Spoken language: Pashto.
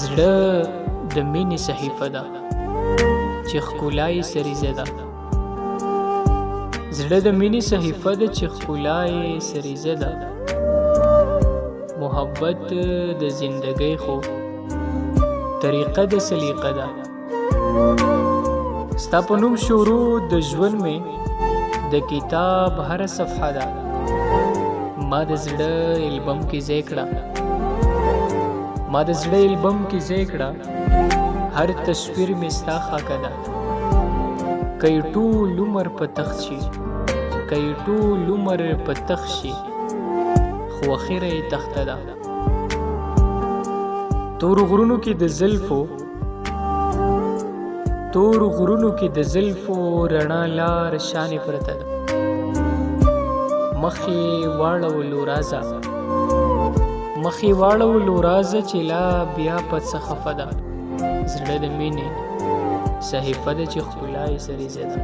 زړه د مینې صحیفه ده چې ښکلا یې سریزه ده. زړه د مینې صحیفه ده چې ښکلا یې سریزه ده. محبت د زندګۍ خو طریقه د سلیقه ده. ستا په نوم شروع د ژوند مې د کتاب هر صفحه ده. ما د زړه البم کې ځای کړه، ما د زړه البم کې ځای کړه، هر تصویر مې ستا خاکه ده. که یې ټول عمر په تخت شي، که یې ټول عمر په تخت شي، خو اخره یې تخته ده. تور غرونو کې د زلفو، تور غرونو کې د زلفو رڼا لار شانې پرته ده. مخې واړولو رازه، مخې واړولو رازه چې لا بیا په څه خفه ده. زړه د مینې صحیفه ده چې ښکلا یې سریزه ده.